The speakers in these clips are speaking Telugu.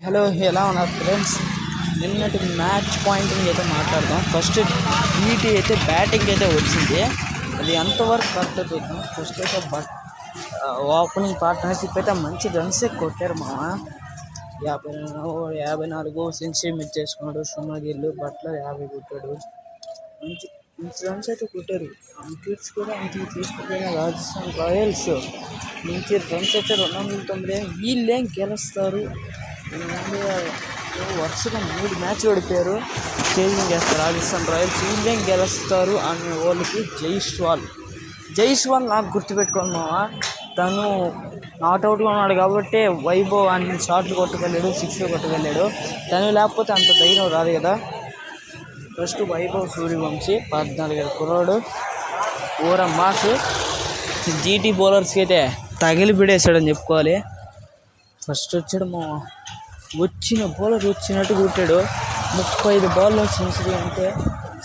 హలో, ఎలా ఉన్నారు ఫ్రెండ్స్? నిన్నటి మ్యాచ్ పాయింటింగ్ అయితే మాట్లాడదాం. ఫస్ట్ ఈటీ అయితే బ్యాటింగ్ అయితే వచ్చింది. అది ఎంతవరకు కరెక్ట్ చూద్దాం. ఫస్ట్ అయితే ఓపెనింగ్ పార్ట్నర్షిప్ అయితే మంచి రన్స్ కొట్టారు మామ. 54 సెంచరీ మిస్ చేసుకున్నాడు. సుమగిల్లు బట్లర్ 50 కొట్టాడు. మంచి మంచి రన్స్ అయితే కొట్టారు. వికెట్స్ కూడా అంత తీసుకుపోయిన రాజస్థాన్ రాయల్స్ మంచి రన్స్ అయితే 209. వీళ్ళేం గెలుస్తారు? వరుసగా 3 మ్యాచ్లు ఓడిపోయారు. చేంజింగ్ చేస్తారు రాజస్థాన్ రాయల్స్. వీళ్ళేం గెలుస్తారు అనే వాళ్ళకి జైస్వాల్ నాకు గుర్తుపెట్టుకోండి మావా. తను నాట్అవుట్గా ఉన్నాడు కాబట్టి వైభవ్ అన్ని షాట్లు కొట్టగలిగాడు, 6 కొట్టగలిగాడు. తను లేకపోతే అంత ధైర్యం రాదు కదా. ఫస్ట్ వైభవ్ సూర్యవంశీ 14 కుర్రాడు, ఊర మాస్. జీటీ బౌలర్స్కి అయితే తగిలి బిడేశాడని చెప్పుకోవాలి. ఫస్ట్ వచ్చాడు మా వచ్చిన బౌలర్ వచ్చినట్టు కొట్టాడు. 35 బాల్లో సెంచరీ అంటే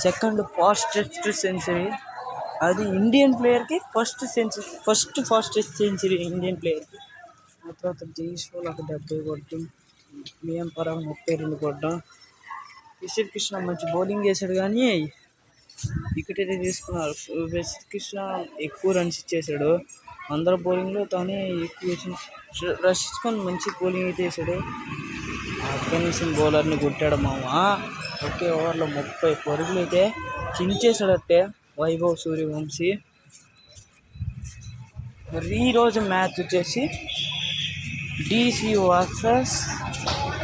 సెకండ్ ఫాస్టెస్ట్ సెంచరీ. అది ఇండియన్ ప్లేయర్కి ఫాస్టెస్ట్ సెంచరీ ఇండియన్ ప్లేయర్కి. ఆ తర్వాత జైస్వాల్ ఒక 70 కొట్టడం, మియం పరాగ్ 32 కొట్టడం. విసిర్ కృష్ణ మంచి బౌలింగ్ చేశాడు కానీ వికెట్ అయితే తీసుకున్నారు. విసిర్ కృష్ణ ఎక్కువ రన్స్ ఇచ్చేసాడు. అందరు బౌలింగ్లో తానే ఎక్కువ వేసిన. రషీద్ ఖాన్ మంచి బౌలింగ్ అయితే వేసాడు. ఆఫ్ఘనిస్తాన్ బౌలర్ని కొట్టాడు మామ. ఒకే ఓవర్లో 30 పరుగులు అయితే చించేసాడట్టే వైభవ్ సూర్యవంశీ. మరి ఈరోజు మ్యాచ్ వచ్చేసి DC వర్సెస్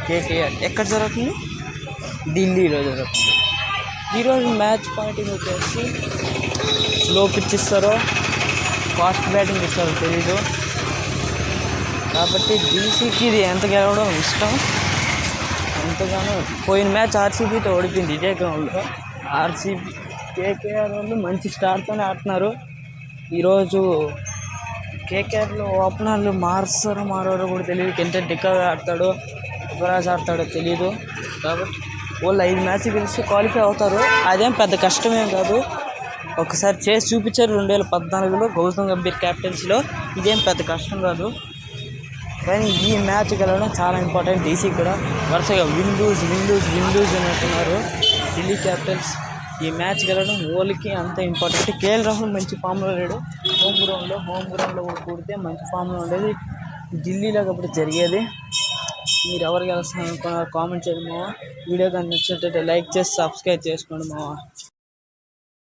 KKR ఎక్కడ జరుగుతుంది? ఢిల్లీలో జరుగుతుంది. ఈరోజు మ్యాచ్ పాయింటింగ్ వచ్చేసి స్లో పిచ్ ఇస్తారో ఫాస్ట్ బ్యాటింగ్ ఇస్తారో తెలీదు. కాబట్టి DCకి ఇది ఎంత గెలవడం ఇష్టం. ఎంతగానో పోయిన మ్యాచ్ RCBతో ఓడిపోయింది ఇదే గ్రౌండ్లో. KKR వాళ్ళు మంచి స్టార్తోనే ఆడుతున్నారు. ఈరోజు KKRలో ఓపెనర్లు మారో కూడా తెలియదు. కెంటన్ డికా ఆడతాడో యువరాజ్ ఆడతాడో తెలీదు. కాబట్టి వాళ్ళు 5 మ్యాచ్లు గెలిచి క్వాలిఫై అవుతారు. అదేం పెద్ద కష్టమేం కాదు. ఒకసారి చేసి చూపించారు 2014లో గౌతమ్ గంభీర్ క్యాప్టెన్సీలో. ఇదేం పెద్ద కష్టం కాదు. కానీ ఈ మ్యాచ్ గెలవడం చాలా ఇంపార్టెంట్. DC కూడా వరుసగా విన్ లూజ్ అన్నట్టున్నారు ఢిల్లీ క్యాపిటల్స్. ఈ మ్యాచ్ గెలవడం వాళ్ళకి అంత ఇంపార్టెంట్. KL రాహుల్ మంచి ఫామ్లో లేడు. హోమ్ గ్రౌండ్లో కూడా కూడితే మంచి ఫామ్లో ఉండేది. ఢిల్లీలో కాబట్టి జరిగేది. మీరు ఎవరు గెలుస్తారనుకున్నారు కామెంట్ చేయండి మావా. వీడియో కానీ నచ్చినట్లయితే లైక్ చేసి సబ్స్క్రైబ్ చేసుకోండి మావా.